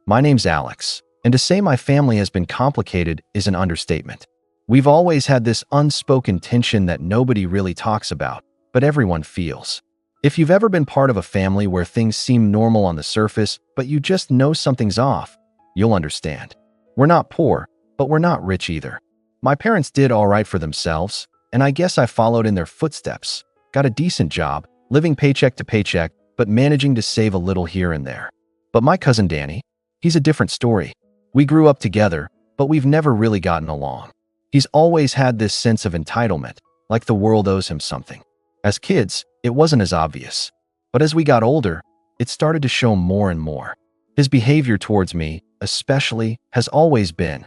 My name's Alex, and to say my family has been complicated is an understatement. We've always had this unspoken tension that nobody really talks about, but everyone feels. If you've ever been part of a family where things seem normal on the surface, but you just know something's off, you'll understand. We're not poor, but we're not rich either. My parents did all right for themselves, and I guess I followed in their footsteps. Got a decent job, living paycheck to paycheck, but managing to save a little here and there. But my cousin Danny, he's a different story. We grew up together, but we've never really gotten along. He's always had this sense of entitlement, like the world owes him something. As kids, it wasn't as obvious. But as we got older, it started to show more and more. His behavior towards me, especially, has always been,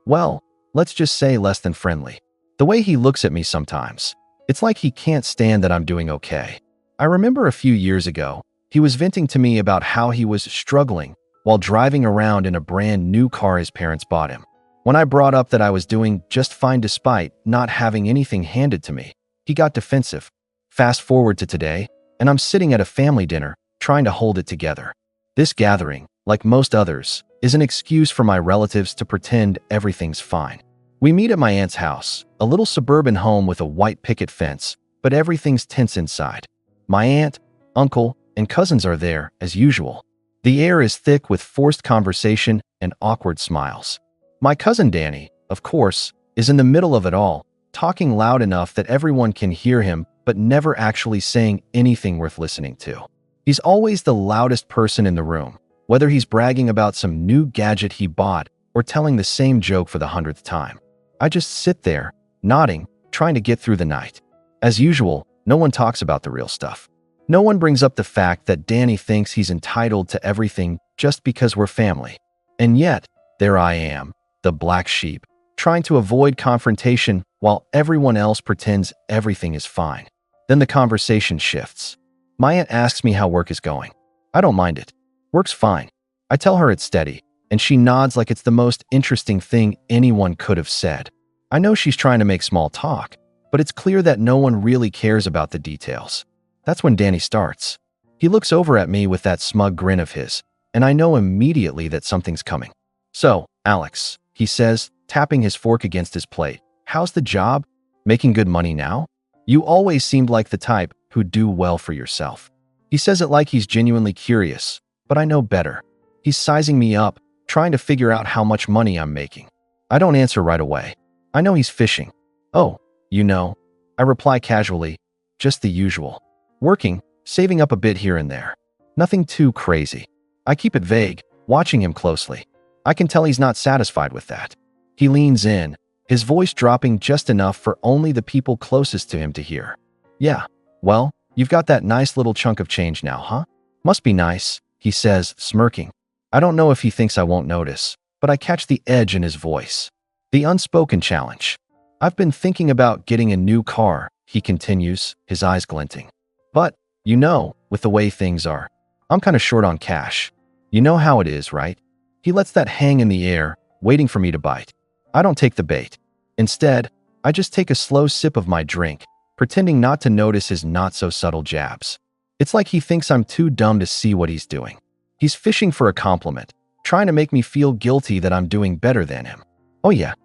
well, let's just say less than friendly. The way he looks at me sometimes, it's like he can't stand that I'm doing okay. I remember a few years ago, he was venting to me about how he was struggling while driving around in a brand new car his parents bought him. When I brought up that I was doing just fine despite not having anything handed to me, he got defensive. Fast forward to today, and I'm sitting at a family dinner, trying to hold it together. This gathering, like most others, is an excuse for my relatives to pretend everything's fine. We meet at my aunt's house, a little suburban home with a white picket fence, but everything's tense inside. My aunt, uncle, and cousins are there, as usual. The air is thick with forced conversation and awkward smiles. My cousin Danny, of course, is in the middle of it all, talking loud enough that everyone can hear him, but never actually saying anything worth listening to. He's always the loudest person in the room, whether he's bragging about some new gadget he bought or telling the same joke for the 100th time. I just sit there, nodding, trying to get through the night. As usual, no one talks about the real stuff. No one brings up the fact that Danny thinks he's entitled to everything just because we're family. And yet, there I am, the black sheep, trying to avoid confrontation while everyone else pretends everything is fine. Then the conversation shifts. My aunt asks me how work is going. I don't mind it. Work's fine. I tell her it's steady, and she nods like it's the most interesting thing anyone could have said. I know she's trying to make small talk, but it's clear that no one really cares about the details. That's when Danny starts. He looks over at me with that smug grin of his, and I know immediately that something's coming. So, Alex, he says, tapping his fork against his plate, how's the job? Making good money now? You always seemed like the type who'd do well for yourself. He says it like he's genuinely curious, but I know better. He's sizing me up, trying to figure out how much money I'm making. I don't answer right away. I know he's fishing. Oh, you know, I reply casually, just the usual. Working, saving up a bit here and there. Nothing too crazy. I keep it vague, watching him closely. I can tell he's not satisfied with that. He leans in, his voice dropping just enough for only the people closest to him to hear. Yeah, well, you've got that nice little chunk of change now, huh? Must be nice, he says, smirking. I don't know if he thinks I won't notice, but I catch the edge in his voice. The unspoken challenge. I've been thinking about getting a new car, he continues, his eyes glinting. But, you know, with the way things are, I'm kind of short on cash. You know how it is, right? He lets that hang in the air, waiting for me to bite. I don't take the bait. Instead, I just take a slow sip of my drink, pretending not to notice his not-so-subtle jabs. It's like he thinks I'm too dumb to see what he's doing. He's fishing for a compliment, trying to make me feel guilty that I'm doing better than him. Oh yeah,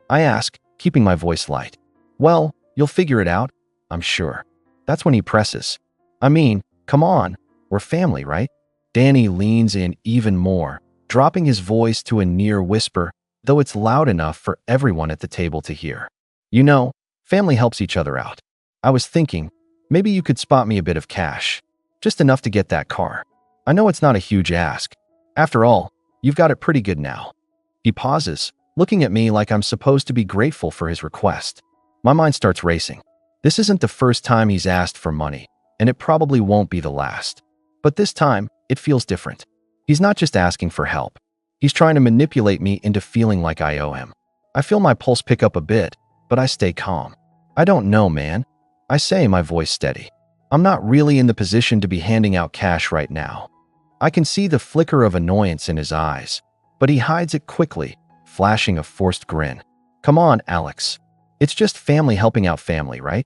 I ask, keeping my voice light. Well, you'll figure it out, I'm sure. That's when he presses. I mean, come on, we're family, right? Danny leans in even more, dropping his voice to a near whisper, though it's loud enough for everyone at the table to hear. You know, family helps each other out. I was thinking, maybe you could spot me a bit of cash. Just enough to get that car. I know it's not a huge ask. After all, you've got it pretty good now. He pauses, looking at me like I'm supposed to be grateful for his request. My mind starts racing. This isn't the first time he's asked for money, and it probably won't be the last. But this time, it feels different. He's not just asking for help. He's trying to manipulate me into feeling like I owe him. I feel my pulse pick up a bit, but I stay calm. I don't know, man. I say, my voice steady. I'm not really in the position to be handing out cash right now. I can see the flicker of annoyance in his eyes, but he hides it quickly, flashing a forced grin. Come on, Alex. It's just family helping out family, right?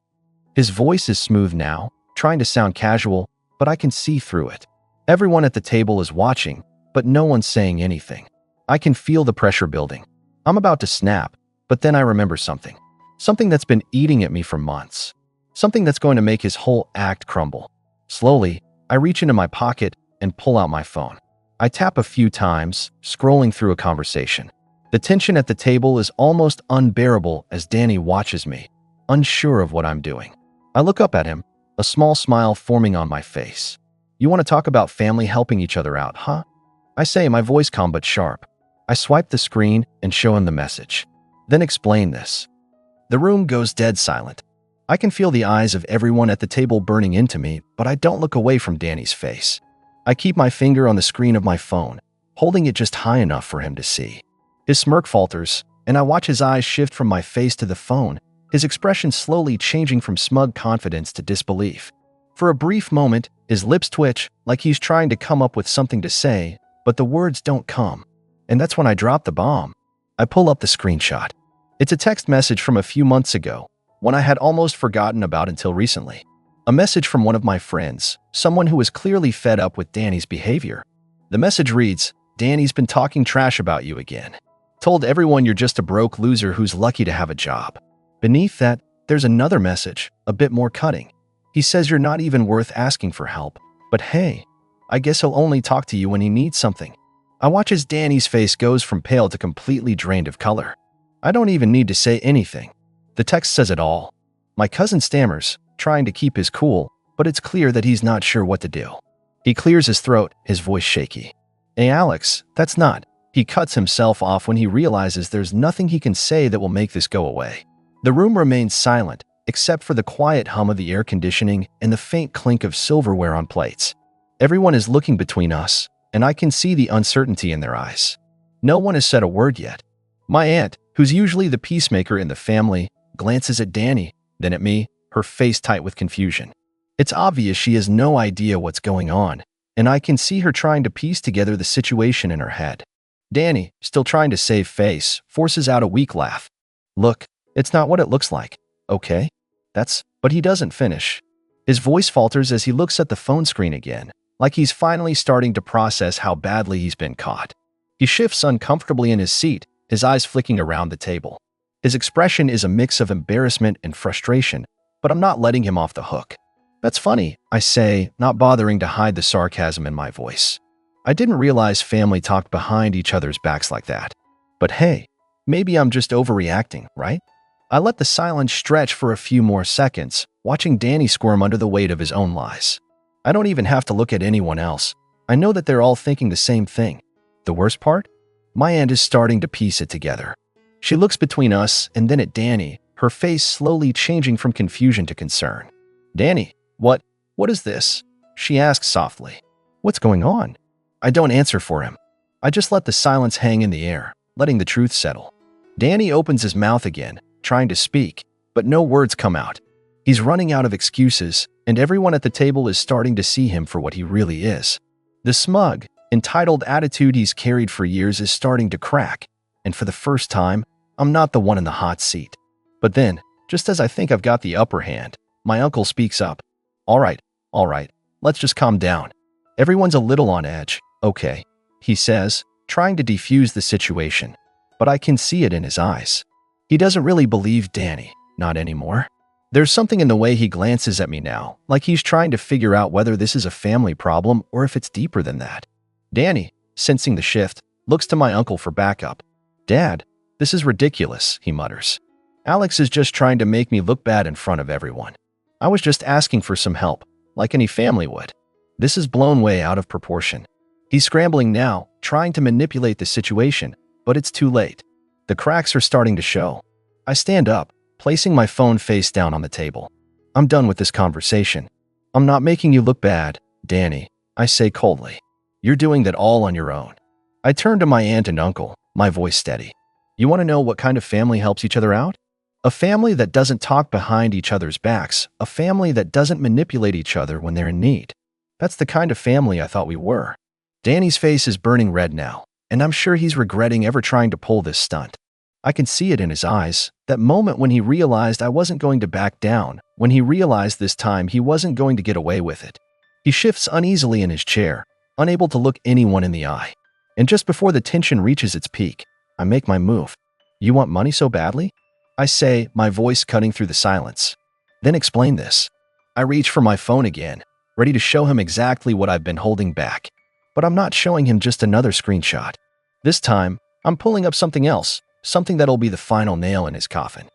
His voice is smooth now, trying to sound casual, but I can see through it. Everyone at the table is watching, but no one's saying anything. I can feel the pressure building. I'm about to snap, but then I remember something. Something that's been eating at me for months. Something that's going to make his whole act crumble. Slowly, I reach into my pocket and pull out my phone. I tap a few times, scrolling through a conversation. The tension at the table is almost unbearable as Danny watches me, unsure of what I'm doing. I look up at him, a small smile forming on my face. "You want to talk about family helping each other out, huh?" I say, my voice calm but sharp. I swipe the screen and show him the message. Then explain this. The room goes dead silent. I can feel the eyes of everyone at the table burning into me, but I don't look away from Danny's face. I keep my finger on the screen of my phone, holding it just high enough for him to see. His smirk falters, and I watch his eyes shift from my face to the phone, his expression slowly changing from smug confidence to disbelief. For a brief moment, his lips twitch like he's trying to come up with something to say, but the words don't come. And that's when I drop the bomb. I pull up the screenshot. It's a text message from a few months ago, one I had almost forgotten about until recently. A message from one of my friends, someone who was clearly fed up with Danny's behavior. The message reads, "Danny's been talking trash about you again. Told everyone you're just a broke loser who's lucky to have a job." Beneath that, there's another message, a bit more cutting. He says you're not even worth asking for help. But hey, I guess he'll only talk to you when he needs something. I watch as Danny's face goes from pale to completely drained of color. I don't even need to say anything. The text says it all. My cousin stammers, trying to keep his cool, but it's clear that he's not sure what to do. He clears his throat, his voice shaky. "Hey Alex, that's not." He cuts himself off when he realizes there's nothing he can say that will make this go away. The room remains silent, except for the quiet hum of the air conditioning and the faint clink of silverware on plates. Everyone is looking between us, and I can see the uncertainty in their eyes. No one has said a word yet. My aunt, who's usually the peacemaker in the family, glances at Danny, then at me, her face tight with confusion. It's obvious she has no idea what's going on, and I can see her trying to piece together the situation in her head. Danny, still trying to save face, forces out a weak laugh. "Look, it's not what it looks like, okay? But he doesn't finish. His voice falters as he looks at the phone screen again, like he's finally starting to process how badly he's been caught. He shifts uncomfortably in his seat, his eyes flicking around the table. His expression is a mix of embarrassment and frustration, but I'm not letting him off the hook. "That's funny," I say, not bothering to hide the sarcasm in my voice. I didn't realize family talked behind each other's backs like that. But hey, maybe I'm just overreacting, right? I let the silence stretch for a few more seconds, watching Danny squirm under the weight of his own lies. I don't even have to look at anyone else. I know that they're all thinking the same thing. The worst part? My aunt is starting to piece it together. She looks between us and then at Danny, her face slowly changing from confusion to concern. "Danny, what is this?" she asks softly. "What's going on?" I don't answer for him. I just let the silence hang in the air, letting the truth settle. Danny opens his mouth again, trying to speak, but no words come out. He's running out of excuses, and everyone at the table is starting to see him for what he really is. The smug, entitled attitude he's carried for years is starting to crack, and for the first time, I'm not the one in the hot seat. But then, just as I think I've got the upper hand, my uncle speaks up. All right, let's just calm down. Everyone's a little on edge, okay," he says, trying to defuse the situation, but I can see it in his eyes. He doesn't really believe Danny, not anymore. There's something in the way he glances at me now, like he's trying to figure out whether this is a family problem or if it's deeper than that. Danny, sensing the shift, looks to my uncle for backup. "Dad, this is ridiculous," he mutters. "Alex is just trying to make me look bad in front of everyone. I was just asking for some help, like any family would. This is blown way out of proportion." He's scrambling now, trying to manipulate the situation, but it's too late. The cracks are starting to show. I stand up, placing my phone face down on the table. "I'm done with this conversation. I'm not making you look bad, Danny," I say coldly. "You're doing that all on your own." I turn to my aunt and uncle, my voice steady. "You want to know what kind of family helps each other out? A family that doesn't talk behind each other's backs, a family that doesn't manipulate each other when they're in need. That's the kind of family I thought we were." Danny's face is burning red now, and I'm sure he's regretting ever trying to pull this stunt. I can see it in his eyes, that moment when he realized I wasn't going to back down, when he realized this time he wasn't going to get away with it. He shifts uneasily in his chair, unable to look anyone in the eye. And just before the tension reaches its peak, I make my move. You want money so badly? I say, my voice cutting through the silence. Then explain this. I reach for my phone again, ready to show him exactly what I've been holding back. But I'm not showing him just another screenshot. This time, I'm pulling up something else, something that'll be the final nail in his coffin.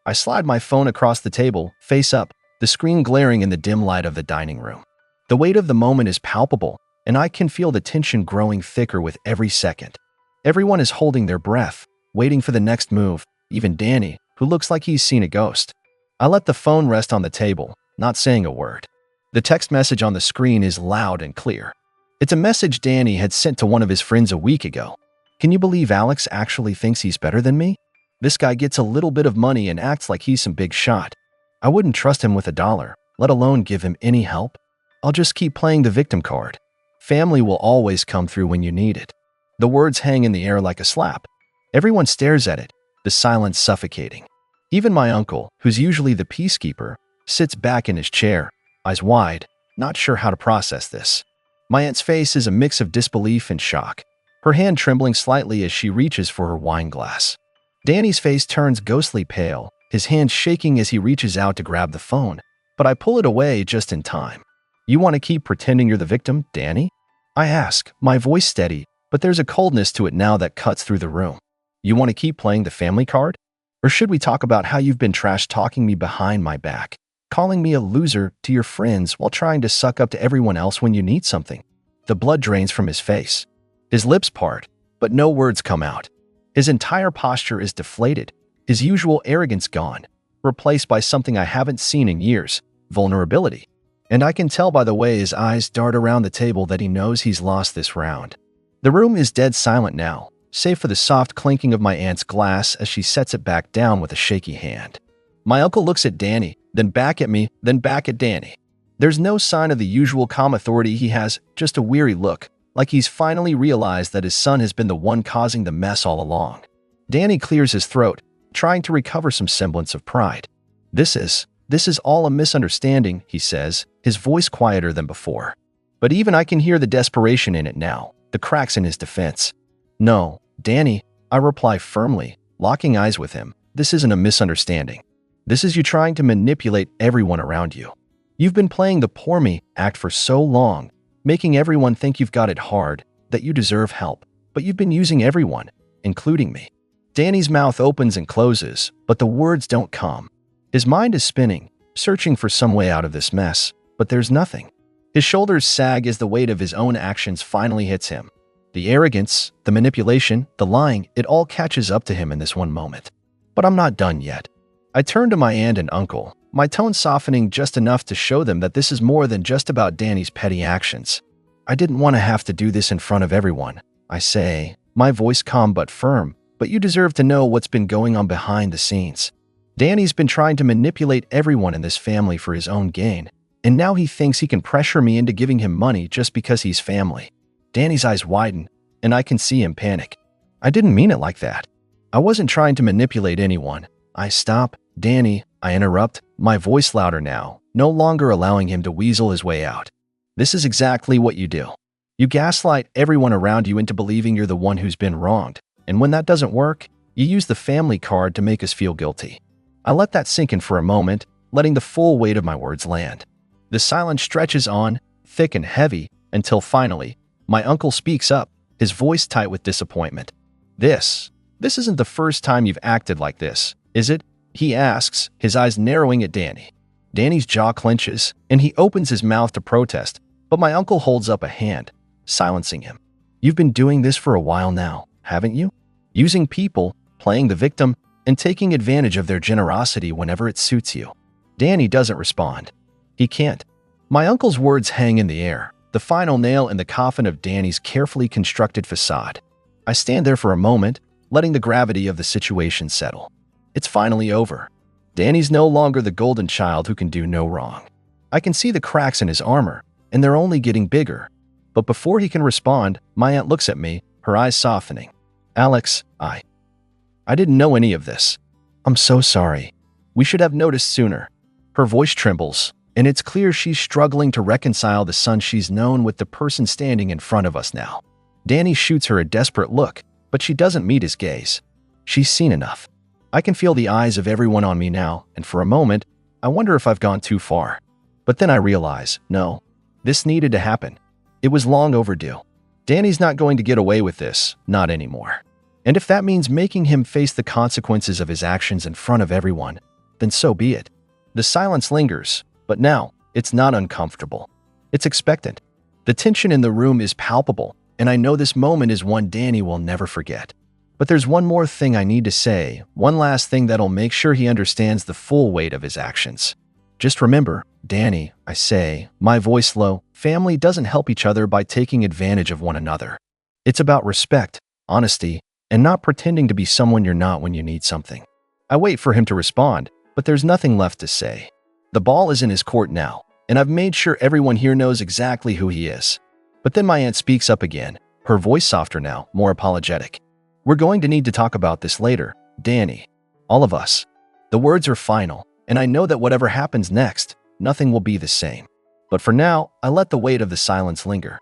I slide my phone across the table, face up, the screen glaring in the dim light of the dining room. The weight of the moment is palpable, and I can feel the tension growing thicker with every second. Everyone is holding their breath, waiting for the next move, even Danny, who looks like he's seen a ghost. I let the phone rest on the table, not saying a word. The text message on the screen is loud and clear. It's a message Danny had sent to one of his friends a week ago. Can you believe Alex actually thinks he's better than me? This guy gets a little bit of money and acts like he's some big shot. I wouldn't trust him with $1, let alone give him any help. I'll just keep playing the victim card. Family will always come through when you need it. The words hang in the air like a slap. Everyone stares at it, the silence suffocating. Even my uncle, who's usually the peacekeeper, sits back in his chair, eyes wide, not sure how to process this. My aunt's face is a mix of disbelief and shock, her hand trembling slightly as she reaches for her wine glass. Danny's face turns ghostly pale, his hand shaking as he reaches out to grab the phone, but I pull it away just in time. You want to keep pretending you're the victim, Danny? I ask, my voice steady, but there's a coldness to it now that cuts through the room. You want to keep playing the family card? Or should we talk about how you've been trash-talking me behind my back, calling me a loser to your friends while trying to suck up to everyone else when you need something? The blood drains from his face. His lips part, but no words come out. His entire posture is deflated, his usual arrogance gone, replaced by something I haven't seen in years, vulnerability. And I can tell by the way his eyes dart around the table that he knows he's lost this round. The room is dead silent now, save for the soft clinking of my aunt's glass as she sets it back down with a shaky hand. My uncle looks at Danny, then back at me, then back at Danny. There's no sign of the usual calm authority he has, just a weary look, like he's finally realized that his son has been the one causing the mess all along. Danny clears his throat, trying to recover some semblance of pride. This is all a misunderstanding, he says, his voice quieter than before. But even I can hear the desperation in it now, the cracks in his defense. No, Danny, I reply firmly, locking eyes with him. This isn't a misunderstanding. This is you trying to manipulate everyone around you. You've been playing the poor me act for so long, making everyone think you've got it hard, that you deserve help, but you've been using everyone, including me. Danny's mouth opens and closes, but the words don't come. His mind is spinning, searching for some way out of this mess, but there's nothing. His shoulders sag as the weight of his own actions finally hits him. The arrogance, the manipulation, the lying, it all catches up to him in this one moment. But I'm not done yet. I turn to my aunt and uncle, my tone softening just enough to show them that this is more than just about Danny's petty actions. I didn't want to have to do this in front of everyone, I say, my voice calm but firm, but you deserve to know what's been going on behind the scenes. Danny's been trying to manipulate everyone in this family for his own gain, and now he thinks he can pressure me into giving him money just because he's family. Danny's eyes widen, and I can see him panic. I didn't mean it like that. I wasn't trying to manipulate anyone. I stop. Danny, I interrupt, my voice louder now, no longer allowing him to weasel his way out. This is exactly what you do. You gaslight everyone around you into believing you're the one who's been wronged, and when that doesn't work, you use the family card to make us feel guilty. I let that sink in for a moment, letting the full weight of my words land. The silence stretches on, thick and heavy, until finally, my uncle speaks up, his voice tight with disappointment. This isn't the first time you've acted like this, is it? He asks, his eyes narrowing at Danny. Danny's jaw clenches, and he opens his mouth to protest, but my uncle holds up a hand, silencing him. You've been doing this for a while now, haven't you? Using people, playing the victim, and taking advantage of their generosity whenever it suits you. Danny doesn't respond. He can't. My uncle's words hang in the air, the final nail in the coffin of Danny's carefully constructed facade. I stand there for a moment, letting the gravity of the situation settle. It's finally over. Danny's no longer the golden child who can do no wrong. I can see the cracks in his armor, and they're only getting bigger. But before he can respond, my aunt looks at me, her eyes softening. Alex, I didn't know any of this. I'm so sorry. We should have noticed sooner. Her voice trembles, and it's clear she's struggling to reconcile the son she's known with the person standing in front of us now. Danny shoots her a desperate look, but she doesn't meet his gaze. She's seen enough. I can feel the eyes of everyone on me now, and for a moment, I wonder if I've gone too far. But then I realize, no, this needed to happen. It was long overdue. Danny's not going to get away with this, not anymore. And if that means making him face the consequences of his actions in front of everyone, then so be it. The silence lingers, but now, it's not uncomfortable. It's expectant. The tension in the room is palpable, and I know this moment is one Danny will never forget. But there's one more thing I need to say, one last thing that'll make sure he understands the full weight of his actions. Just remember, Danny, I say, my voice low, family doesn't help each other by taking advantage of one another. It's about respect, honesty, and not pretending to be someone you're not when you need something. I wait for him to respond, but there's nothing left to say. The ball is in his court now, and I've made sure everyone here knows exactly who he is. But then my aunt speaks up again, her voice softer now, more apologetic. We're going to need to talk about this later, Danny. All of us. The words are final, and I know that whatever happens next, nothing will be the same. But for now, I let the weight of the silence linger.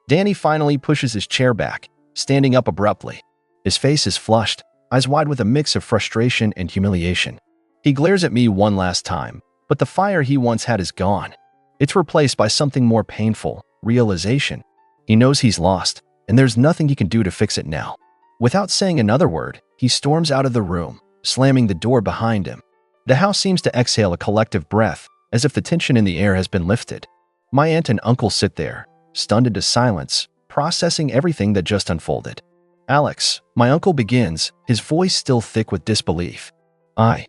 Danny finally pushes his chair back, standing up abruptly. His face is flushed, eyes wide with a mix of frustration and humiliation. He glares at me one last time, but the fire he once had is gone. It's replaced by something more painful, realization. He knows he's lost, and there's nothing he can do to fix it now. Without saying another word, he storms out of the room, slamming the door behind him. The house seems to exhale a collective breath, as if the tension in the air has been lifted. My aunt and uncle sit there, stunned into silence, processing everything that just unfolded. Alex, my uncle begins, his voice still thick with disbelief. I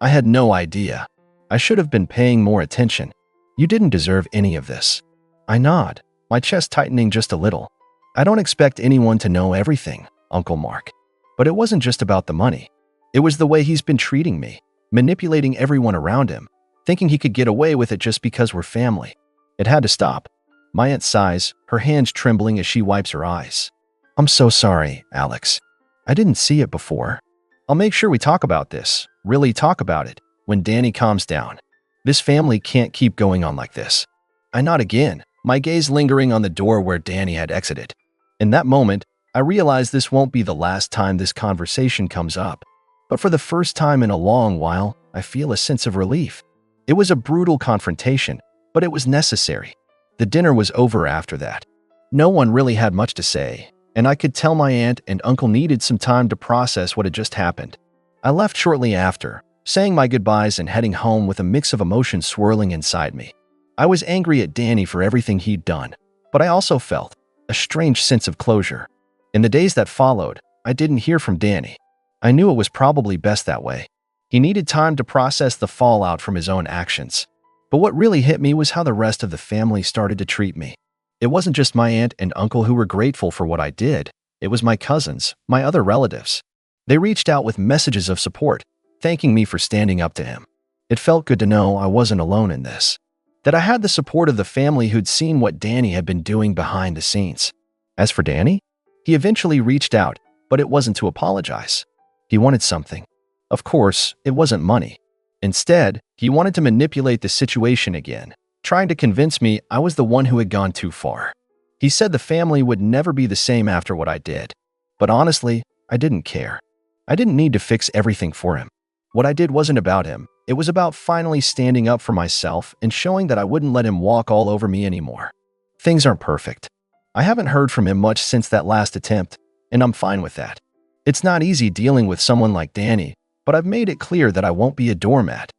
had no idea. I should have been paying more attention. You didn't deserve any of this. I nod, my chest tightening just a little. I don't expect anyone to know everything, Uncle Mark. But it wasn't just about the money. It was the way he's been treating me, manipulating everyone around him, thinking he could get away with it just because we're family. It had to stop. My aunt sighs, her hands trembling as she wipes her eyes. I'm so sorry, Alex. I didn't see it before. I'll make sure we talk about this, really talk about it, when Danny calms down. This family can't keep going on like this. I nod again, my gaze lingering on the door where Danny had exited. In that moment, I realize this won't be the last time this conversation comes up. But for the first time in a long while, I feel a sense of relief. It was a brutal confrontation, but it was necessary. The dinner was over after that. No one really had much to say, and I could tell my aunt and uncle needed some time to process what had just happened. I left shortly after, saying my goodbyes and heading home with a mix of emotions swirling inside me. I was angry at Danny for everything he'd done, but I also felt a strange sense of closure. In the days that followed, I didn't hear from Danny. I knew it was probably best that way. He needed time to process the fallout from his own actions. But what really hit me was how the rest of the family started to treat me. It wasn't just my aunt and uncle who were grateful for what I did. It was my cousins, my other relatives. They reached out with messages of support, thanking me for standing up to him. It felt good to know I wasn't alone in this. That I had the support of the family who'd seen what Danny had been doing behind the scenes. As for Danny, he eventually reached out, but it wasn't to apologize. He wanted something. Of course, it wasn't money. Instead, he wanted to manipulate the situation again, trying to convince me I was the one who had gone too far. He said the family would never be the same after what I did. But honestly, I didn't care. I didn't need to fix everything for him. What I did wasn't about him. It was about finally standing up for myself and showing that I wouldn't let him walk all over me anymore. Things aren't perfect. I haven't heard from him much since that last attempt, and I'm fine with that. It's not easy dealing with someone like Danny, but I've made it clear that I won't be a doormat.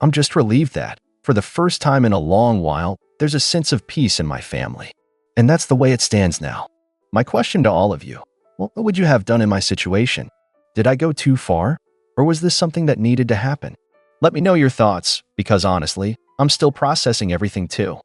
I'm just relieved that, for the first time in a long while, there's a sense of peace in my family. And that's the way it stands now. My question to all of you, what would you have done in my situation? Did I go too far? Or was this something that needed to happen? Let me know your thoughts, because honestly, I'm still processing everything too.